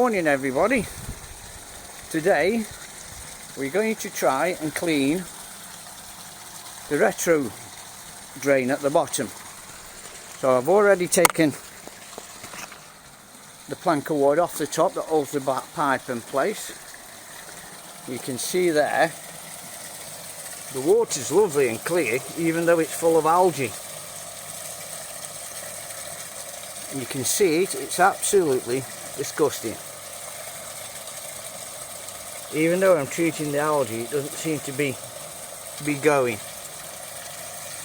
morning everybody. Today we're going to try and clean the retro drain at the bottom. So I've already taken the plank of wood off the top that holds the back pipe in place. You can see there the water's lovely and clear, even though it's full of algae. And you can see it's absolutely disgusting. Even though I'm treating the algae, it doesn't seem to be going.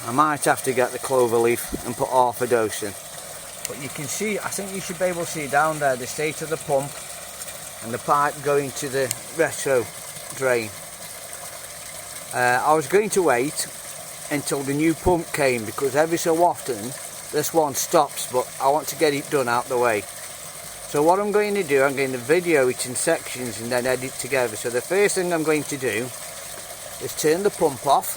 I might have to get the clover leaf and put half a dose in. But you can see, I think you should be able to see down there the state of the pump and the pipe going to the retro drain. I was going to wait until the new pump came, because every so often this one stops, but I want to get it done out the way. So what I'm going to do, I'm going to video it in sections and then edit together. So the first thing I'm going to do is turn the pump off,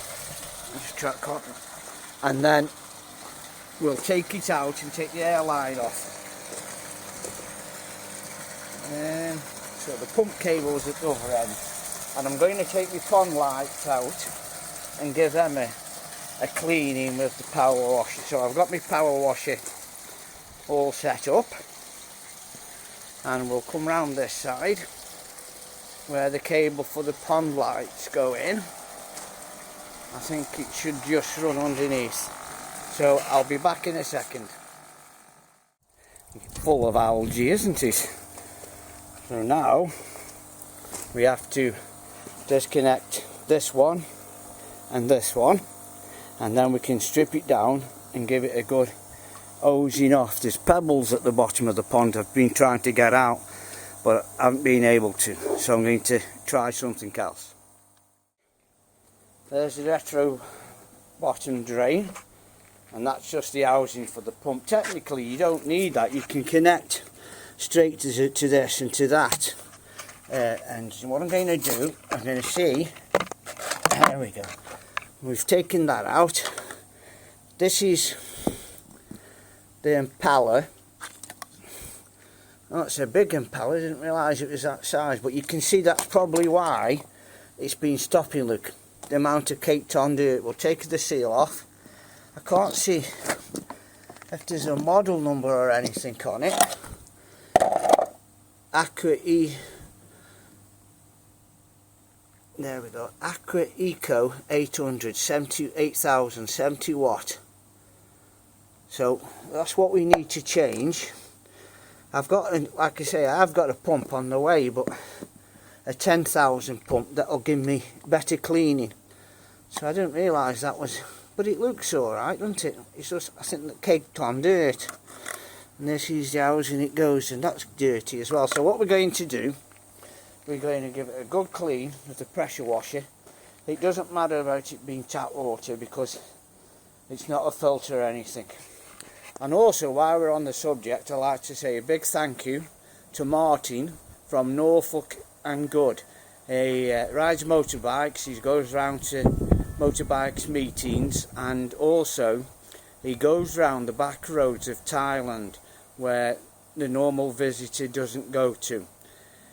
and then we'll take it out and take the airline off. So the pump cable is at the other end, and I'm going to take the pond lights out and give them a cleaning with the power washer. So I've got my power washer all set up, and we'll come round this side where the cable for the pond lights go in. I think it should just run underneath. So I'll be back in a second. It's full of algae, isn't it? So now we have to disconnect this one and this one, and then we can strip it down and give it a good hosing off. There's pebbles at the bottom of the pond I've been trying to get out, but I haven't been able to, so I'm going to try something else. There's the retro bottom drain, and that's just the housing for the pump. Technically you don't need that, you can connect straight to this and to that. And what I'm going to do, I'm going to see, there we go, we've taken that out. This is the impeller. Oh, it's a big impeller, I didn't realise it was that size, but you can see that's probably why it's been stopping. Look, the amount of caked on dirt. We'll take the seal off. I can't see if there's a model number or anything on it. There we go. Aqua Eco 800, 8,000, 70 watt. So that's what we need to change. I've got, like I say, I've got a pump on the way, but a 10,000 pump that'll give me better cleaning. So I didn't realise that was, but it looks alright, doesn't it? It's just, I think, that caked on dirt. And this is the housing it goes, and that's dirty as well. So what we're going to do, we're going to give it a good clean with the pressure washer. It doesn't matter about it being tap water, because it's not a filter or anything. And also, while we're on the subject, I'd like to say a big thank you to Martin from Norfolk and Good. He rides motorbikes, he goes round to motorbikes meetings, and also he goes round the back roads of Thailand where the normal visitor doesn't go to.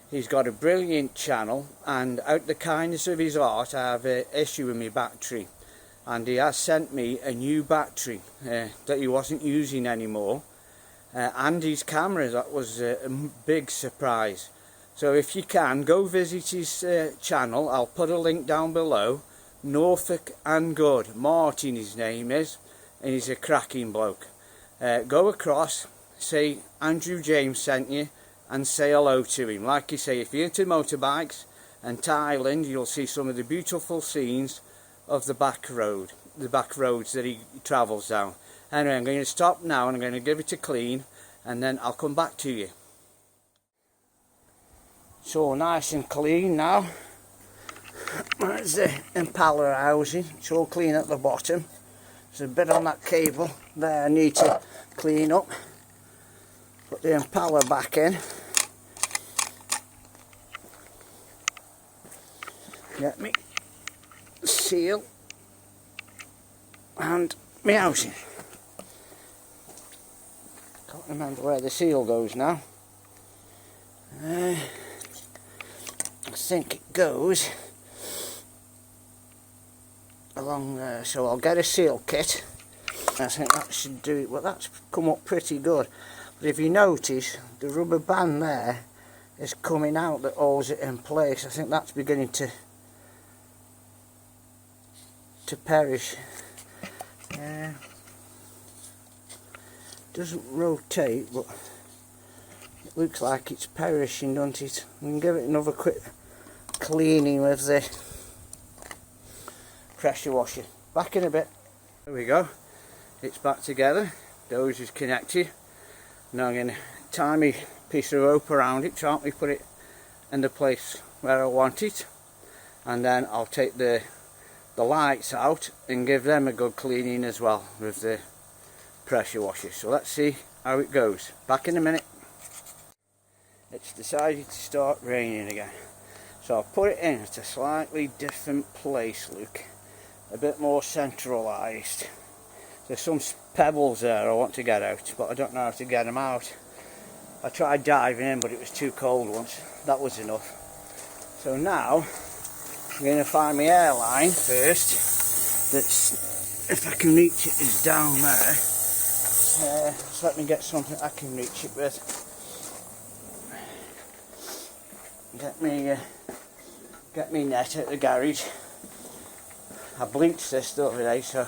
He's got a brilliant channel, and out of the kindness of his heart, I have an issue with my battery, and he has sent me a new battery that he wasn't using anymore, and his camera. That was a big surprise. So if you can, go visit his channel. I'll put a link down below. Norfolk and Good. Martin his name is, and he's a cracking bloke. Go across, say Andrew James sent you, and say hello to him. Like you say, if you're into motorbikes and Thailand, you'll see some of the beautiful scenes of the back roads that he travels down. Anyway, I'm going to stop now and I'm going to give it a clean, and then I'll come back to you. So nice and clean now. There's the impeller housing, it's all clean at the bottom. There's a bit on that cable there I need to clean up. Put the impeller back in. Get me seal and my housing. Can't remember where the seal goes now. I think it goes along there, so I'll get a seal kit. I think that should do it. Well, that's come up pretty good, but if you notice, the rubber band there is coming out that holds it in place. I think that's beginning to perish. Doesn't rotate, but it looks like it's perishing, doesn't it? We can give it another quick cleaning with the pressure washer. Back in a bit. There we go. It's back together. The hose is connected. Now I'm going to tie my piece of rope around it, try and put it in the place where I want it, and then I'll take the lights out and give them a good cleaning as well with the pressure washer. So let's see how it goes. Back in a minute. It's decided to start raining again, so I'll put it in at a slightly different place, Luke, a bit more centralised. There's some pebbles there I want to get out, but I don't know how to get them out. I tried diving in, but it was too cold once. That was enough. So now I'm going to find my airline first. That's, if I can reach it, is down there. So let me get something I can reach it with. Get me net at the garage. I bleached this the other day, so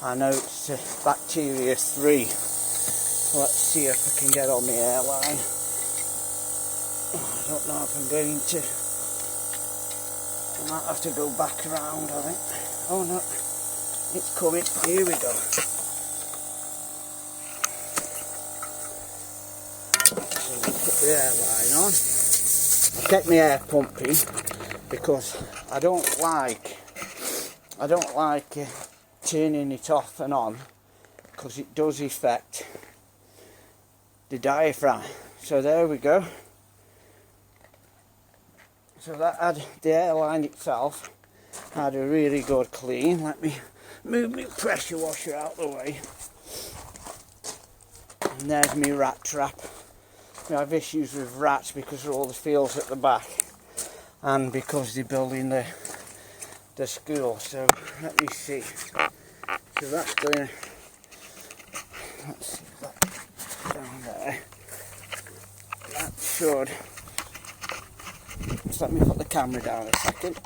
I know it's bacteria 3. So let's see if I can get on the airline. I don't know if I'm going to. I might have to go back around, I think. Oh no, it's coming. Here we go. So we'll put the airline on. I'll get my air pumping because I don't like turning it off and on, because it does affect the diaphragm. So there we go. So that had the airline itself had a really good clean. Let me move my pressure washer out the way. And there's my rat trap. I have issues with rats because of all the fields at the back, and because they're building the school. So let me see. So that's going. Let's see that down there. That should. Just let me put the camera down a second.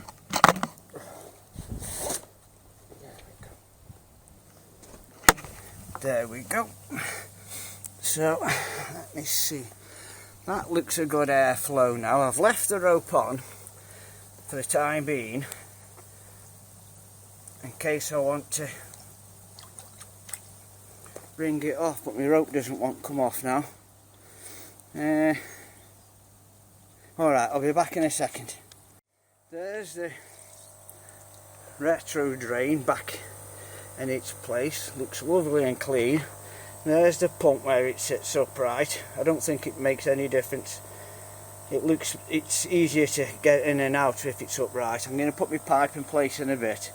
There we go. So let me see. That looks a good airflow now. I've left the rope on for the time being, in case I want to bring it off, but my rope doesn't want to come off now. Alright, I'll be back in a second. There's the retro drain back in its place. Looks lovely and clean. There's the pump where it sits upright. I don't think it makes any difference. It's easier to get in and out if it's upright. I'm going to put my pipe in place in a bit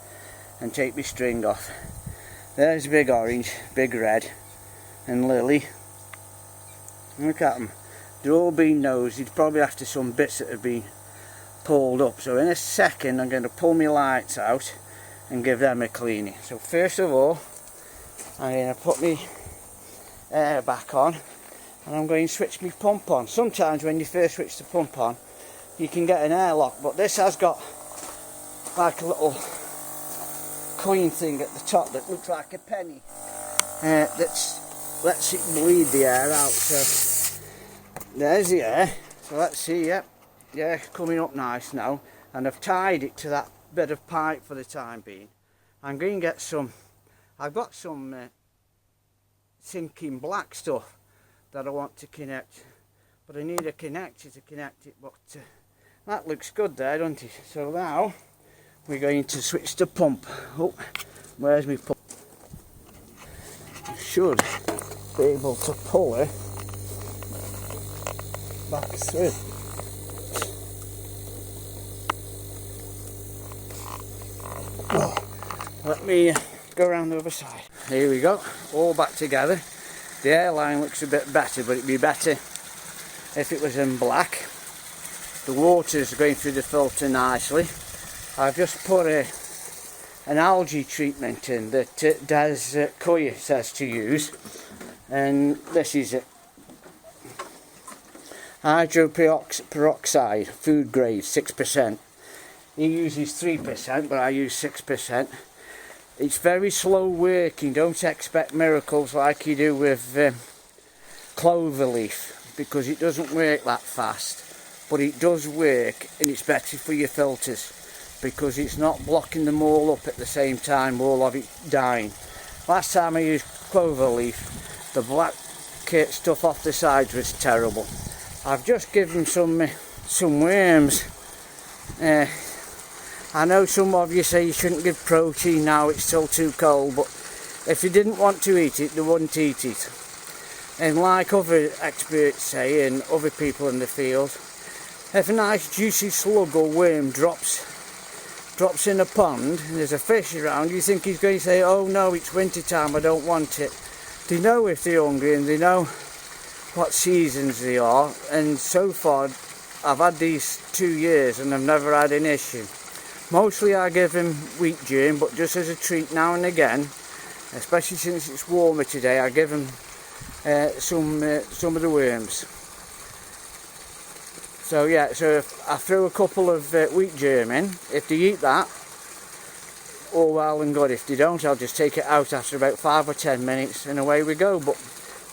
and take my string off. There's Big Orange, Big Red and Lily. Look at them. They're all been nosed, probably after some bits that have been pulled up. So in a second I'm going to pull my lights out and give them a cleaning. So first of all I'm going to put my air back on, and I'm going to switch my pump on. Sometimes when you first switch the pump on you can get an airlock, but this has got like a little coin thing at the top that looks like a penny that lets it bleed the air out. So there's the air. So let's see. Yep, yeah, coming up nice now, and I've tied it to that bit of pipe for the time being. I'm going to get some. I've got some sinking black stuff that I want to connect, but I need a connector to connect it. But that looks good there, doesn't it? So now we're going to switch the pump. Oh, where's my pump? I should be able to pull it back through. Oh, let me go around the other side. Here we go, all back together. The airline looks a bit better, but it'd be better if it was in black. The water's going through the filter nicely. I've just put an algae treatment in that Des Coyer says to use, and this is it. Hydroperoxide, food grade, 6%. He uses 3%, but I use 6%. It's very slow working. Don't expect miracles like you do with clover leaf, because it doesn't work that fast. But it does work, and it's better for your filters because it's not blocking them all up at the same time, all of it dying. Last time I used clover leaf, the black stuff off the sides was terrible. I've just given some worms. I know some of you say you shouldn't give protein now, it's still too cold, but if you didn't want to eat it, they wouldn't eat it. And like other experts say, and other people in the field, if a nice juicy slug or worm drops in a pond and there's a fish around, you think he's going to say, oh no, it's winter time, I don't want it. They know if they're hungry and they know what seasons they are, and so far I've had these 2 years and I've never had an issue. Mostly I give him wheat germ, but just as a treat now and again, especially since it's warmer today, I give him some of the worms. So yeah, so if I throw a couple of wheat germ in, if they eat that, all well and good. If they don't, I'll just take it out after about 5 or 10 minutes and away we go. But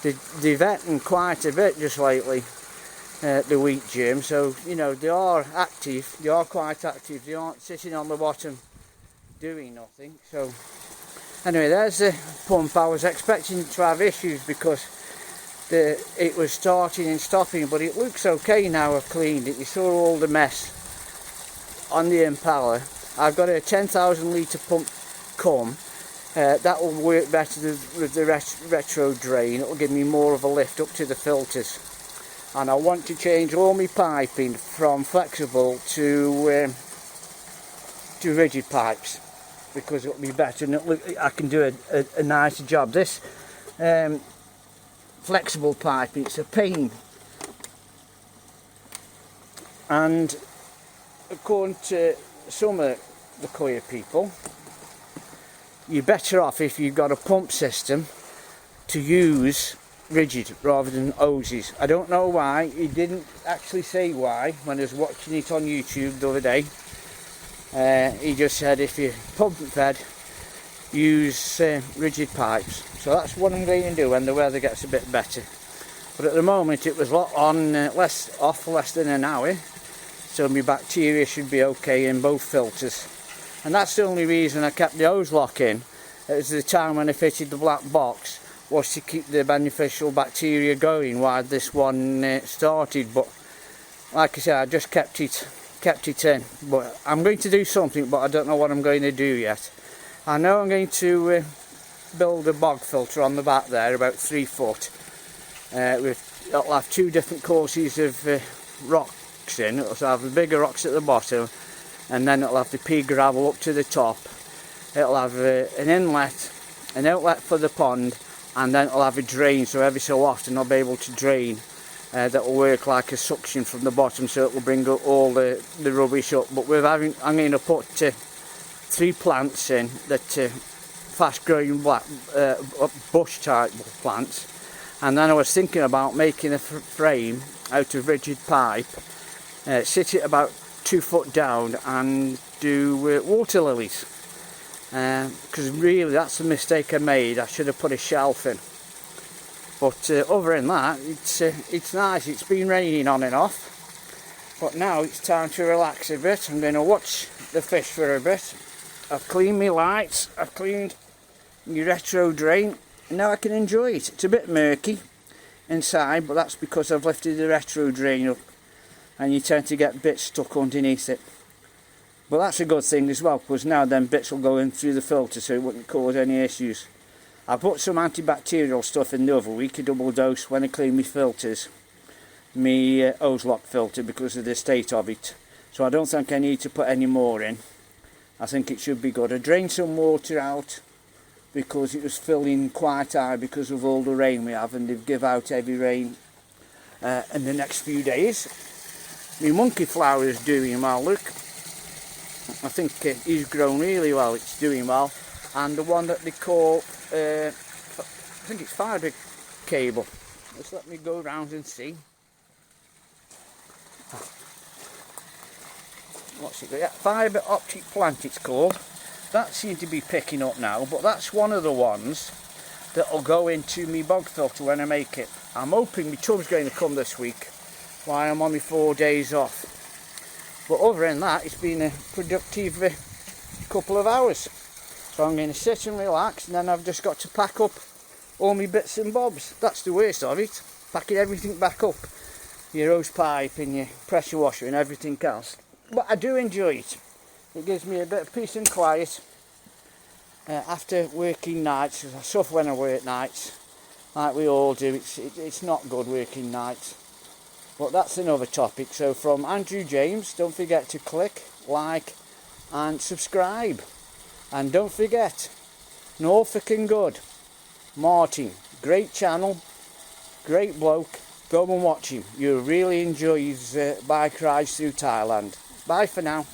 they've eaten quite a bit just lately, the wheat germ, so you know they are active, they are quite active, they aren't sitting on the bottom doing nothing. So anyway, there's the pump. I was expecting to have issues because it was starting and stopping, but it looks okay now. I've cleaned it. You saw all the mess on the Impala. I've got a 10,000 litre pump come. That will work better with the retro drain. It will give me more of a lift up to the filters. And I want to change all my piping from flexible to rigid pipes, because it'll be better and I can do a nicer job. This flexible piping, it's a pain, and according to some of the Coyer people, you're better off if you've got a pump system to use rigid rather than hoses. I don't know why. He didn't actually say why when I was watching it on YouTube the other day. He just said if you're pump fed, use rigid pipes. So that's what I'm going to do when the weather gets a bit better. But at the moment it was on off less than an hour, so my bacteria should be okay in both filters. And that's the only reason I kept the hose lock in. It was the time when I fitted the black box, was to keep the beneficial bacteria going while this one started. But like I said, I just kept it in. But I'm going to do something, but I don't know what I'm going to do yet. I know I'm going to build a bog filter on the back there, about 3 foot. It'll have 2 different courses of rocks in. It'll have the bigger rocks at the bottom, and then it'll have the pea gravel up to the top. It'll have an outlet for the pond, and then it'll have a drain, so every so often I'll be able to drain. That will work like a suction from the bottom, so it will bring up all the rubbish up. But I'm going to put 3 plants in that fast growing bush type plants, and then I was thinking about making a frame out of rigid pipe, sit it about 2 foot down, and do water lilies. Because really that's the mistake I made. I should have put a shelf in. But other than that, it's nice. It's been raining on and off, but now it's time to relax a bit. I'm going to watch the fish for a bit. I've cleaned my lights, I've cleaned my retro drain, and now I can enjoy it. It's a bit murky inside, but that's because I've lifted the retro drain up, and you tend to get bits stuck underneath it. But that's a good thing as well, because now them bits will go in through the filter, so it wouldn't cause any issues. I put some antibacterial stuff in the other week, a double dose, when I clean my filters, my hose lock filter, because of the state of it. So I don't think I need to put any more in. I think it should be good. I drained some water out because it was filling quite high because of all the rain we have, and they've give out heavy rain in the next few days. My monkey flower is doing well, look. I think he's grown really well, it's doing well. And the one that they call, I think it's fibre cable. Just let me go round and see. What's it? Yeah, fibre optic plant it's called. That seems to be picking up now, but that's one of the ones that'll go into me bog filter when I make it. I'm hoping my tub's going to come this week while I'm on my 4 days off. But other than that, it's been a productive couple of hours. So I'm going to sit and relax, and then I've just got to pack up all my bits and bobs. That's the worst of it, packing everything back up. Your hose pipe and your pressure washer and everything else. But I do enjoy it. It gives me a bit of peace and quiet after working nights, because I suffer when I work nights, like we all do. It's not good working nights. But that's another topic. So from Andrew James, don't forget to click, like and subscribe. And don't forget, Norfolk and Good, Martin, great channel, great bloke. Go and watch him. You'll really enjoy his bike rides through Thailand. Bye for now.